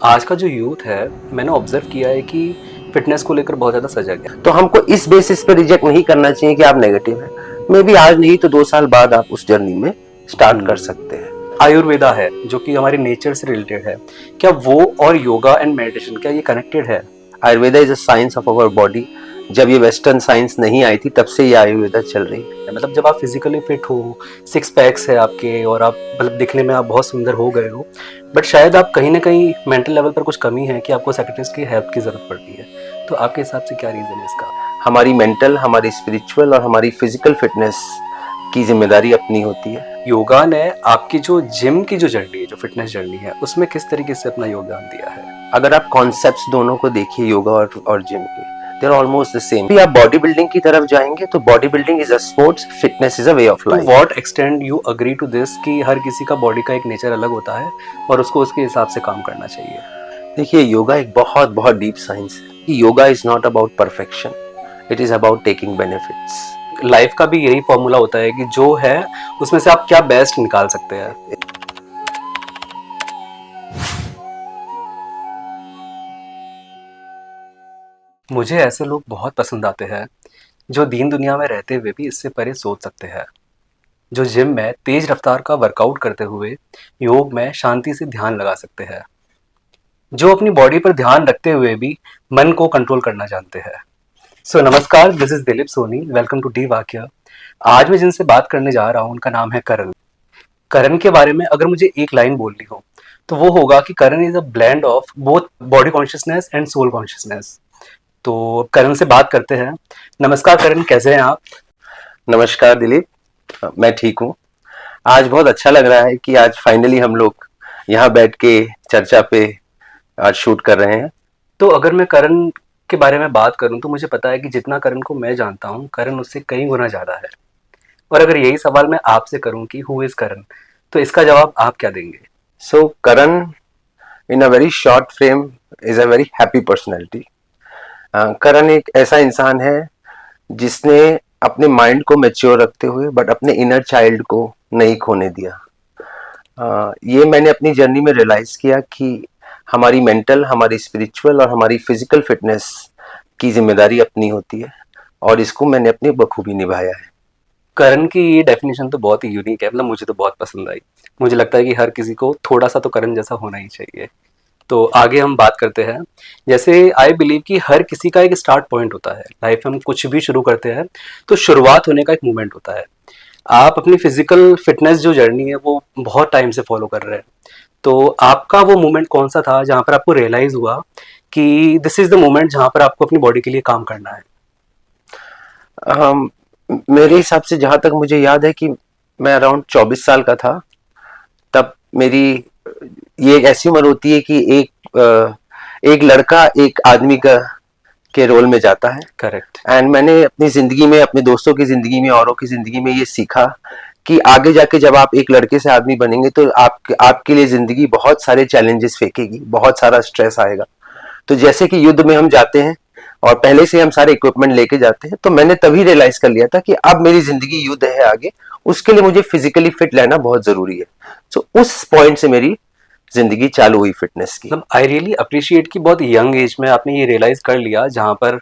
आज का जो यूथ है, मैंने ऑब्जर्व किया है कि फिटनेस को लेकर बहुत ज़्यादा सजग है। तो हमको इस बेसिस पे रिजेक्ट नहीं करना चाहिए कि आप नेगेटिव हैं। मे बी आज नहीं तो 2 साल बाद आप उस जर्नी में स्टार्ट कर हुँ। सकते हैं। आयुर्वेदा है, जो कि हमारे नेचर से रिलेटेड है। क्या वो और योगा एंड मेडिटेशन क्या ये कनेक्टेड है? Ayurveda is a science of our body. जब ये वेस्टर्न साइंस नहीं आई थी तब से ये आयुर्वेदा चल रही है। मतलब जब आप फिज़िकली फिट हो, सिक्स पैक्स है आपके और आप मतलब दिखने में आप बहुत सुंदर हो गए हो, बट शायद आप कहीं न कहीं मेंटल लेवल पर कुछ कमी है कि आपको साइकियाट्रिस्ट की हेल्प की ज़रूरत पड़ती है। तो आपके हिसाब से क्या रीज़न है इसका? हमारी मेंटल, हमारी स्पिरिचुअल और हमारी फिजिकल फिटनेस की जिम्मेदारी अपनी होती है। योगा ने आपकी जो जिम की जो जर्नी है, जो फिटनेस जर्नी है, उसमें किस तरीके से अपना योगदान दिया है? अगर आप कॉन्सेप्ट्स दोनों को देखिए, योगा और जिम के, they are almost the same. भी आप बॉडी बिल्डिंग की तरफ जाएंगे तो body building is a sports, fitness is a way of to life. What extend you agree to this कि हर किसी का बॉडी का एक नेचर अलग होता है और उसको उसके हिसाब से काम करना चाहिए? देखिए, योगा एक बहुत बहुत डीप साइंस है। Yoga is not about perfection, it is about taking benefits. Life का भी यही फॉर्मूला होता है कि जो है उसमें से आप क्या बेस्ट निकाल सकते हैं। मुझे ऐसे लोग बहुत पसंद आते हैं जो दीन दुनिया में रहते हुए भी इससे परे सोच सकते हैं, जो जिम में तेज रफ्तार का वर्कआउट करते हुए योग में शांति से ध्यान लगा सकते हैं, जो अपनी बॉडी पर ध्यान रखते हुए भी मन को कंट्रोल करना जानते हैं। सो नमस्कार, this is Dilip Soni, welcome to the Vakya. आज मैं जिनसे बात करने जा रहा हूँ उनका नाम है करण। करण के बारे में अगर मुझे एक लाइन बोलनी हो तो वो होगा कि Karan is a blend of both body consciousness and soul consciousness. तो करण से बात करते हैं। नमस्कार करण, कैसे हैं आप? नमस्कार दिलीप, मैं ठीक हूँ। आज बहुत अच्छा लग रहा है कि आज फाइनली हम लोग यहाँ बैठ के चर्चा पे आज शूट कर रहे हैं। तो अगर मैं करण के बारे में बात करूं तो मुझे पता है कि जितना करण को मैं जानता हूं, करण उससे कई गुना ज्यादा है। और अगर यही सवाल मैं आपसे करूं कि हु इज करण, तो इसका जवाब आप क्या देंगे? So Karan, in a very short frame, is a very happy personality. Karan एक ऐसा इंसान है जिसने अपने माइंड को मेच्योर रखते हुए बट अपने इनर चाइल्ड को नहीं खोने दिया। ये मैंने अपनी जर्नी में रियलाइज किया कि हमारी मेंटल, हमारी स्पिरिचुअल और हमारी फिजिकल फिटनेस की जिम्मेदारी अपनी होती है, और इसको मैंने अपनी बखूबी निभाया है। करण की ये डेफिनेशन तो बहुत ही यूनिक है, मतलब मुझे तो बहुत पसंद आई। मुझे लगता है कि हर किसी को थोड़ा सा तो करण जैसा होना ही चाहिए। तो आगे हम बात करते हैं। जैसे आई बिलीव कि हर किसी का एक स्टार्ट पॉइंट होता है। लाइफ में हम कुछ भी शुरू करते हैं तो शुरुआत होने का एक मोमेंट होता है। आप अपनी फिजिकल फिटनेस जो जर्नी है वो बहुत टाइम से फॉलो कर रहे हैं। तो आपका वो मोमेंट कौन सा था जहाँ पर आपको रियलाइज हुआ कि दिस इज द मोमेंट जहाँ पर आपको अपनी बॉडी के लिए काम करना है? हम मेरे हिसाब से, जहां तक मुझे याद है, कि मैं अराउंड 24 साल का था। तब मेरी ये एक ऐसी उम्र होती है कि एक लड़का एक आदमी का के रोल में जाता है। करेक्ट। एंड मैंने अपनी जिंदगी में, अपने दोस्तों की जिंदगी में, औरों की जिंदगी में ये सीखा कि आगे जाके जब आप एक लड़के से आदमी बनेंगे तो आपके लिए जिंदगी बहुत सारे चैलेंजेस फेंकेगी, बहुत सारा स्ट्रेस आएगा। तो जैसे कि युद्ध में हम जाते हैं और पहले से हम सारे इक्विपमेंट लेके जाते हैं, तो मैंने तभी रियलाइज कर लिया था कि अब मेरी जिंदगी युद्ध है आगे, उसके लिए मुझे फिजिकली फिट रहना बहुत जरूरी है। सो उस पॉइंट से मेरी जिंदगी चालू हुई फिटनेस की। मतलब आई रियली अप्रिशिएट कि बहुत यंग एज में आपने ये रियलाइज कर लिया, जहाँ पर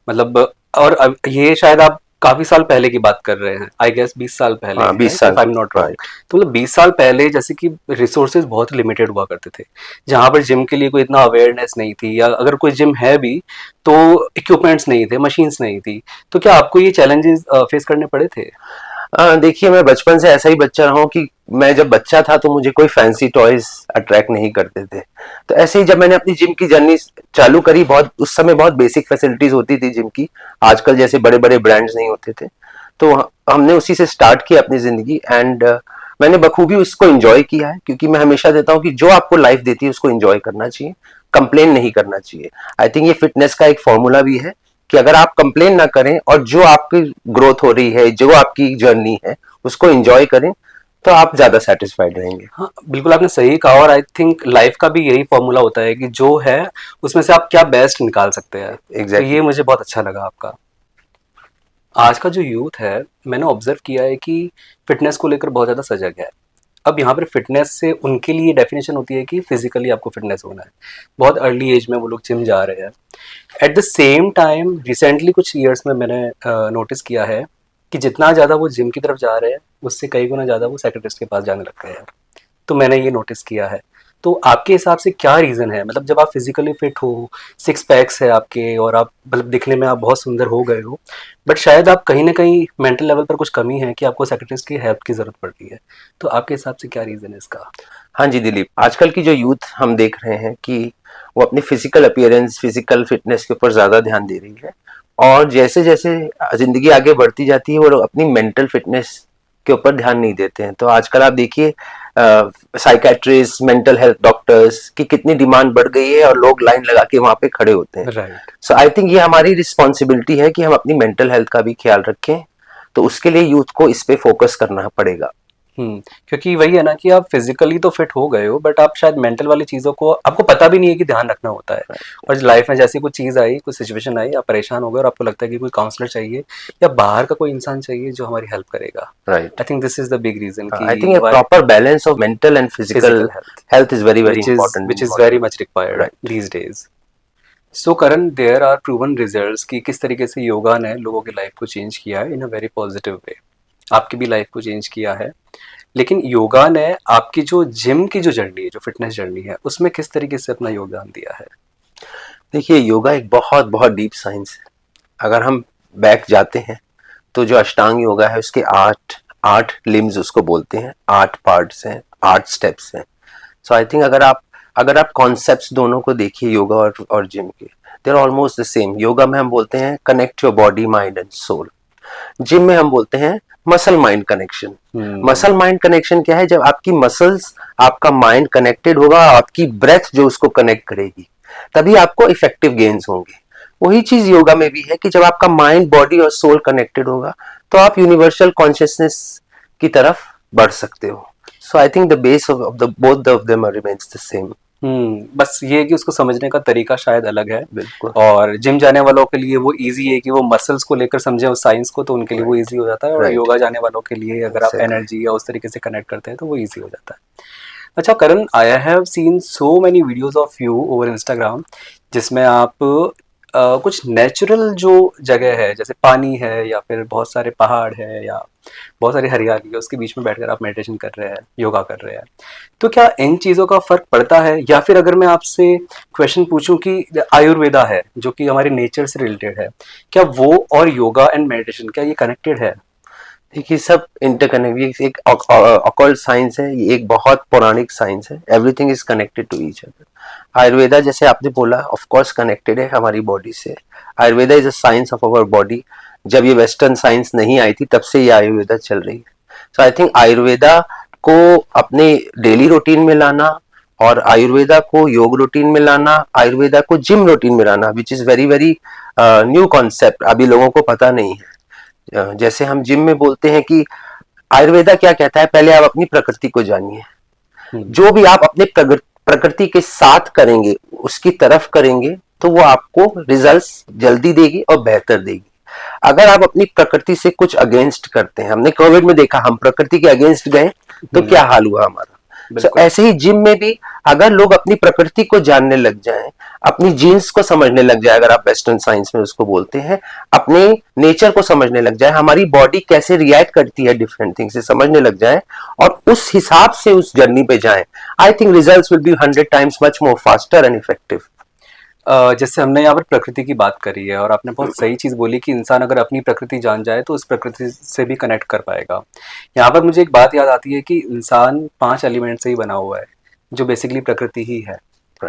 मतलब और अब ये शायद आप काफी साल पहले की बात कर रहे हैं, आई गेस 20 साल पहले, हाँ, बीस राइट, साल if I am not wrong. Right. तो मतलब 20 साल पहले जैसे कि रिसोर्सेज बहुत लिमिटेड हुआ करते थे, जहाँ पर जिम के लिए कोई इतना अवेयरनेस नहीं थी, या अगर कोई जिम है भी तो इक्विपमेंट्स नहीं थे, मशीन्स नहीं थी। तो क्या आपको ये चैलेंजेस फेस करने पड़े थे? देखिए, मैं बचपन से ऐसा ही बच्चा रहा हूँ कि मैं जब बच्चा था तो मुझे कोई फैंसी टॉयज अट्रैक्ट नहीं करते थे। तो ऐसे ही जब मैंने अपनी जिम की जर्नी चालू करी, बहुत उस समय बहुत बेसिक फैसिलिटीज होती थी जिम की, आजकल जैसे बड़े बड़े ब्रांड्स नहीं होते थे। तो हमने उसी से स्टार्ट किया अपनी जिंदगी। एंड मैंने बखूबी उसको एंजॉय किया है, क्योंकि मैं हमेशा देता हूँ कि जो आपको लाइफ देती है उसको एंजॉय करना चाहिए, कंप्लेन नहीं करना चाहिए। आई थिंक ये फिटनेस का एक फॉर्मूला भी है कि अगर आप कंप्लेन ना करें और जो आपकी ग्रोथ हो रही है, जो आपकी जर्नी है, उसको एंजॉय करें, तो आप ज्यादा सेटिस्फाइड रहेंगे। हाँ, बिल्कुल आपने सही कहा। और आई थिंक लाइफ का भी यही फॉर्मूला होता है कि जो है उसमें से आप क्या बेस्ट निकाल सकते हैं। तो एग्जैक्टली ये exactly. मुझे बहुत अच्छा लगा आपका। आज का जो यूथ है, मैंने ऑब्जर्व किया है कि फिटनेस को लेकर बहुत ज़्यादा सजग है। अब यहाँ पर फिटनेस से उनके लिए डेफिनेशन होती है कि फिजिकली आपको फिटनेस होना है, बहुत अर्ली एज में वो लोग जिम जा रहे हैं। At the same time recently कुछ ईयर्स में मैंने नोटिस किया है कि जितना ज़्यादा वो जिम की तरफ जा रहे हैं उससे कई गुना ज़्यादा वो साइकियाट्रिस्ट के पास जाने लग गए हैं। तो मैंने ये नोटिस किया है। तो आपके हिसाब से क्या रीज़न है, मतलब जब आप फिजिकली फिट हो, सिक्स पैक्स है आपके और आप मतलब दिखने में आप बहुत सुंदर हो गए हो, बट शायद आप कहीं ना कहीं मेंटल लेवल पर कुछ कमी है कि आपको साइकियाट्रिस्ट की हेल्प की ज़रूरत पड़ती है। तो आपके हिसाब से क्या रीज़न है इसका? हाँ जी दिलीप, आजकल की जो यूथ हम देख रहे हैं कि वो अपनी फिजिकल अपीयरेंस, फिजिकल फिटनेस के ऊपर ज्यादा ध्यान दे रही है, और जैसे जैसे जिंदगी आगे बढ़ती जाती है वो लोग अपनी मेंटल फिटनेस के ऊपर ध्यान नहीं देते हैं। तो आजकल आप देखिए साइकेट्रिस्ट, मेंटल हेल्थ डॉक्टर्स की कितनी डिमांड बढ़ गई है और लोग लाइन लगा के वहां पे खड़े होते हैं। राइट। सो आई थिंक ये हमारी रिस्पॉन्सिबिलिटी है कि हम अपनी मेंटल हेल्थ का भी ख्याल रखें। तो उसके लिए यूथ को इस पे फोकस करना पड़ेगा। क्योंकि वही है ना कि आप फिजिकली तो फिट हो गए हो बट आप शायद मेंटल वाली चीज़ों को आपको पता भी नहीं है कि ध्यान रखना होता है। और लाइफ में जैसी कुछ चीज़ आई, कुछ सिचुएशन आई, आप परेशान हो गए और आपको लगता है कि कोई काउंसलर चाहिए या बाहर का कोई इंसान चाहिए जो हमारी हेल्प करेगा। Right. I think this is the big reason I कि think a proper balance of mental and physical physical health health is very very important which in is body. Very much required right. These days. So Karan, there are proven results कि किस तरीके से योगा ने लोगों की life को change किया है इन अ वेरी पॉजिटिव वे। आपकी भी लाइफ को चेंज किया है, लेकिन योगा ने आपकी जो जिम की जो जर्नी है, जो फिटनेस जर्नी है, उसमें किस तरीके से अपना योगदान दिया है? देखिए, योगा एक बहुत बहुत डीप साइंस है। अगर हम बैक जाते हैं तो जो अष्टांग योगा है उसके आठ आठ लिम्स उसको बोलते हैं, 8 पार्ट्स हैं, 8 स्टेप्स हैं। सो आई थिंक अगर आप कॉन्सेप्ट्स दोनों को देखिए, योगा और जिम के, they are almost the same. Yoga में हम बोलते हैं connect your body, mind and soul. Gym में हम बोलते हैं muscle mind connection. Muscle mind connection क्या है? जब आपकी मसल्स, आपका माइंड कनेक्टेड होगा, आपकी ब्रेथ जो उसको कनेक्ट करेगी, तभी आपको इफेक्टिव गेन्स होंगे। वही चीज योगा में भी है कि जब आपका माइंड, बॉडी और सोल कनेक्टेड होगा तो आप यूनिवर्सल कॉन्शियसनेस की तरफ बढ़ सकते हो। So I think the base of the both of them remains the same. बस ये है कि उसको समझने का तरीका शायद अलग है। बिल्कुल। और जिम जाने वालों के लिए वो इजी है कि वो मसल्स को लेकर समझे उस साइंस को, तो उनके लिए वो इजी हो जाता है। और राइट। योगा जाने वालों के लिए अगर आप Exactly. एनर्जी या उस तरीके से कनेक्ट करते हैं तो वो इजी हो जाता है। अच्छा Karan, I have seen so many videos of you over Instagram जिसमें आप कुछ नेचुरल जो जगह है, जैसे पानी है या फिर बहुत सारे पहाड़ है या बहुत सारी हरियाली है, उसके बीच में बैठकर आप मेडिटेशन कर रहे हैं, योगा कर रहे हैं। तो क्या इन चीज़ों का फ़र्क पड़ता है? या फिर अगर मैं आपसे क्वेश्चन पूछूं कि आयुर्वेदा है जो कि हमारे नेचर से रिलेटेड है, क्या वो और योगा एंड मेडिटेशन क्या ये कनेक्टेड है? देखिए, सब इंटरकनेक्ट, ये एक ऑकल्ट साइंस है, ये एक बहुत पौराणिक साइंस है। Everything is connected to each other. Ayurveda, जैसे आपने बोला, ऑफ कोर्स कनेक्टेड है हमारी बॉडी से। Ayurveda is a science of our body. जब ये वेस्टर्न साइंस नहीं आई थी तब से ये आयुर्वेदा चल रही है। सो आई थिंक आयुर्वेदा को अपने डेली रूटीन में लाना और आयुर्वेदा को योग रूटीन में लाना, आयुर्वेदा को जिम रूटीन में लाना, which is very very new concept, अभी लोगों को पता नहीं है। जैसे हम जिम में बोलते हैं कि आयुर्वेदा क्या कहता है, पहले आप अपनी प्रकृति को जानिए। जो भी आप अपने प्रकृति के साथ करेंगे, उसकी तरफ करेंगे, तो वो आपको रिजल्ट्स जल्दी देगी और बेहतर देगी। अगर आप अपनी प्रकृति से कुछ अगेंस्ट करते हैं, हमने कोविड में देखा, हम प्रकृति के अगेंस्ट गए तो क्या हाल हुआ हमारा। So, ऐसे ही जिम में भी अगर लोग अपनी प्रकृति को जानने लग जाएं, अपनी जीन्स को समझने लग जाए, अगर आप वेस्टर्न साइंस में उसको बोलते हैं, अपने नेचर को समझने लग जाए, हमारी बॉडी कैसे रिएक्ट करती है डिफरेंट थिंग्स से समझने लग जाए और उस हिसाब से उस जर्नी पे जाएं, I think results will be 100 times much more faster and effective. जैसे हमने यहाँ पर प्रकृति की बात करी है और आपने बहुत सही चीज़ बोली कि इंसान अगर अपनी प्रकृति जान जाए तो उस प्रकृति से भी कनेक्ट कर पाएगा। यहाँ पर मुझे एक बात याद आती है कि इंसान 5 एलिमेंट से ही बना हुआ है, जो बेसिकली प्रकृति ही है।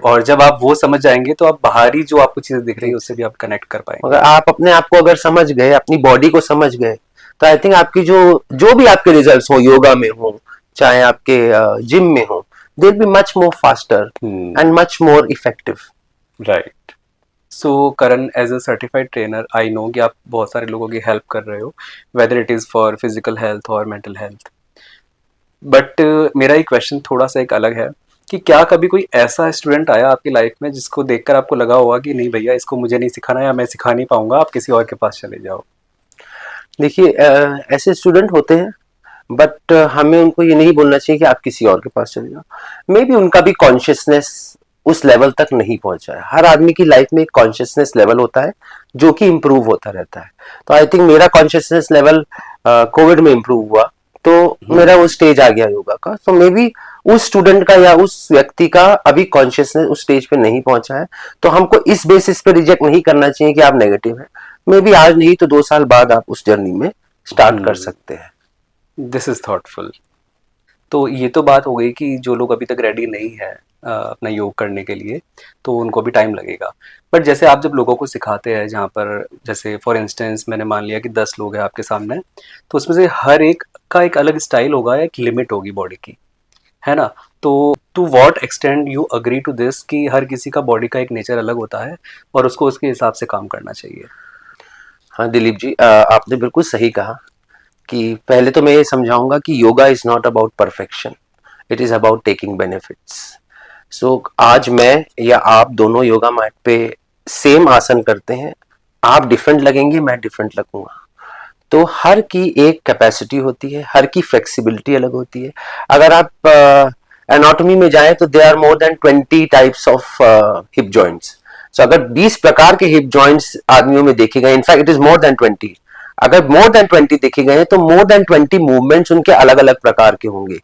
और जब आप वो समझ जाएंगे तो आप बाहरी जो आपको चीज़ें दिख रही है उससे भी आप कनेक्ट कर पाएंगे। अगर आप अपने आप को अगर समझ गए, अपनी बॉडी को समझ गए, तो आई थिंक आपकी जो भी आपके रिजल्ट्स हो, योगा में हो चाहे आपके जिम में हो, they will be much more faster and much more effective. Right. So Karan, as a certified trainer, I know कि आप बहुत सारे लोगों की हेल्प कर रहे हो, whether it is for physical health और मेंटल हेल्थ। बट मेरा ये क्वेश्चन थोड़ा सा एक अलग है कि क्या कभी कोई ऐसा स्टूडेंट आया आपकी लाइफ में जिसको देखकर आपको लगा होगा कि नहीं भैया, इसको मुझे नहीं सिखाना या मैं सिखा नहीं पाऊंगा, आप किसी और के पास चले जाओ? देखिए, ऐसे स्टूडेंट होते हैं, बट हमें उनको ये नहीं बोलना चाहिए कि आप किसी और के पास चले जाओ। मे बी उनका भी कॉन्शियसनेस उस लेवल तक नहीं पहुंचा है। हर आदमी की लाइफ में एक कॉन्शियसनेस लेवल होता है जो कि इम्प्रूव होता रहता है। तो आई थिंक मेरा कॉन्शियसनेस लेवल कोविड में इम्प्रूव हुआ, तो मेरा वो स्टेज आ गया योगा का। तो मे बी उस स्टूडेंट का या उस व्यक्ति का अभी कॉन्शियसनेस उस स्टेज पे नहीं पहुंचा है, तो हमको इस बेसिस पे रिजेक्ट नहीं करना चाहिए कि आप नेगेटिव हैं। मे बी आज नहीं तो 2 साल बाद आप उस जर्नी में स्टार्ट कर सकते हैं। This is thoughtful. तो ये तो बात हो गई कि जो लोग अभी तक रेडी नहीं है अपना योग करने के लिए, तो उनको भी टाइम लगेगा। बट जैसे आप जब लोगों को सिखाते हैं, जहाँ पर जैसे फॉर इंस्टेंस मैंने मान लिया कि 10 लोग हैं आपके सामने, तो उसमें से हर एक का एक अलग स्टाइल होगा, एक लिमिट होगी बॉडी की, है ना? तो to what extent you agree to this कि हर किसी का बॉडी का एक नेचर अलग होता है और उसको उसके हिसाब से काम करना चाहिए? हाँ दिलीप जी, आपने बिल्कुल सही कहा कि पहले तो मैं ये समझाऊंगा कि yoga is not about perfection, it is about taking benefits. So आज मैं या आप दोनों योगा मैट पे सेम आसन करते हैं, आप डिफरेंट लगेंगे, मैं डिफरेंट लगूंगा। तो हर की एक कैपेसिटी होती है, हर की फ्लेक्सिबिलिटी अलग होती है। अगर आप एनाटॉमी में जाएं तो there are more than 20 types of hip joints. So अगर 20 प्रकार के हिप जॉइंट्स आदमियों में देखे गए, in fact it is more than 20, अगर मोर देन 20 देखे गए तो मोर देन 20 मूवमेंट्स उनके अलग अलग प्रकार के होंगे।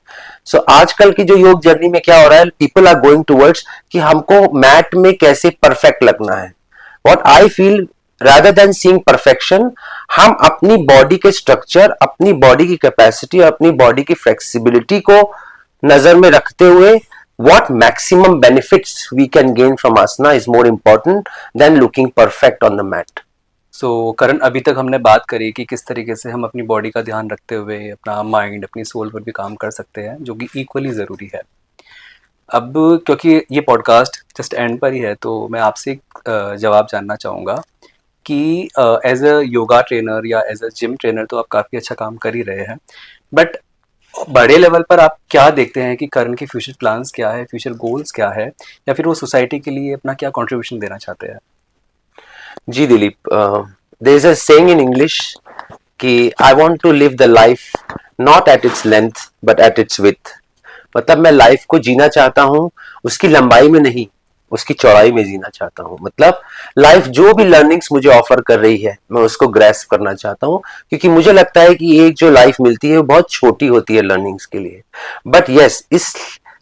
सो आजकल की जो योग जर्नी में क्या हो रहा है, पीपल आर गोइंग टूवर्ड्स कि हमको मैट में कैसे परफेक्ट लगना है। What I feel, rather than seeing perfection, हम अपनी बॉडी के स्ट्रक्चर, अपनी बॉडी की कैपेसिटी और अपनी बॉडी की फ्लेक्सिबिलिटी को नजर में रखते हुए what maximum benefits we can gain from asana is more important than looking perfect on the mat. सो करण, अभी तक हमने बात करी कि किस तरीके से हम अपनी बॉडी का ध्यान रखते हुए अपना माइंड, अपनी सोल पर भी काम कर सकते हैं, जो कि इक्वली ज़रूरी है। अब क्योंकि ये पॉडकास्ट जस्ट एंड पर ही है, तो मैं आपसे एक जवाब जानना चाहूँगा कि एज अ योगा ट्रेनर या एज अ जिम ट्रेनर तो आप काफ़ी अच्छा काम कर ही रहे हैं, बट बड़े लेवल पर आप क्या देखते हैं कि करण के फ्यूचर प्लान्स क्या है, फ्यूचर गोल्स क्या है, या फिर वो सोसाइटी के लिए अपना क्या कंट्रीब्यूशन देना चाहते हैं? जी Dilip, there is a saying in English कि I want to live the life not at its length but at its width. मतलब मैं लाइफ को जीना चाहता हूं, उसकी लंबाई में नहीं, उसकी चौड़ाई में जीना चाहता हूं। मतलब लाइफ जो भी लर्निंग्स मुझे ऑफर कर रही है, मैं उसको ग्रैस्प करना चाहता हूं, क्योंकि मुझे लगता है कि एक जो लाइफ मिलती है वो बहुत छोटी होती है लर्निंग्स के लिए। बट यस, इस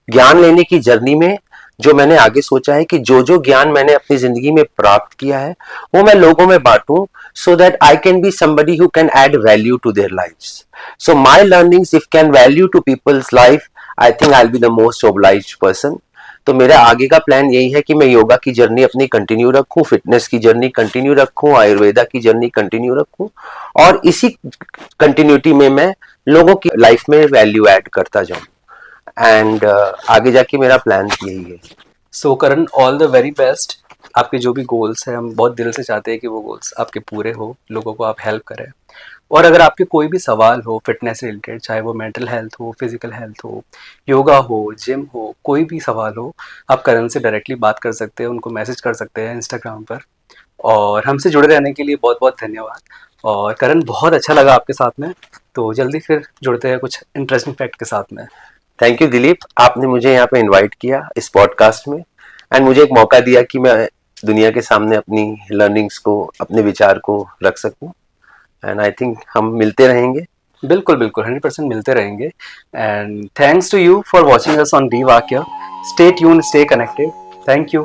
ज्ञान लेने की जर्नी में जो मैंने आगे सोचा है कि जो जो ज्ञान मैंने अपनी जिंदगी में प्राप्त किया है वो मैं लोगों में बांटूं, so that I can be somebody who can add value to their lives. So my learnings if can value to people's life, I think I'll be the most obliged person. तो मेरा आगे का प्लान यही है कि मैं योगा की journey अपनी कंटिन्यू रखूं, फिटनेस की जर्नी कंटिन्यू रखूं, आयुर्वेदा की जर्नी कंटिन्यू रखूं, और इसी कंटिन्यूटी में मैं लोगों की लाइफ में वैल्यू ऐड करता जाऊं। एंड आगे जाके मेरा प्लान यही है। सो करण, ऑल द वेरी बेस्ट। आपके जो भी गोल्स हैं, हम बहुत दिल से चाहते हैं कि वो गोल्स आपके पूरे हो, लोगों को आप हेल्प करें। और अगर आपके कोई भी सवाल हो फिटनेस से रिलेटेड, चाहे वो मेंटल हेल्थ हो, फिजिकल हेल्थ हो, योगा हो, जिम हो, कोई भी सवाल हो, आप करण से डायरेक्टली बात कर सकते हैं, उनको मैसेज कर सकते हैं इंस्टाग्राम पर। और हमसे जुड़े रहने के लिए बहुत बहुत धन्यवाद। और करण, बहुत अच्छा लगा आपके साथ में, तो जल्दी फिर जुड़ते हैं कुछ इंटरेस्टिंग फैक्ट के साथ में। थैंक यू दिलीप, आपने मुझे यहाँ पे इनवाइट किया इस पॉडकास्ट में, एंड मुझे एक मौका दिया कि मैं दुनिया के सामने अपनी लर्निंग्स को, अपने विचार को रख सकूं। एंड आई थिंक हम मिलते रहेंगे। बिल्कुल बिल्कुल, 100% मिलते रहेंगे। And thanks to you for watching us on the Vakya. Stay tune, stay connected. Thank you.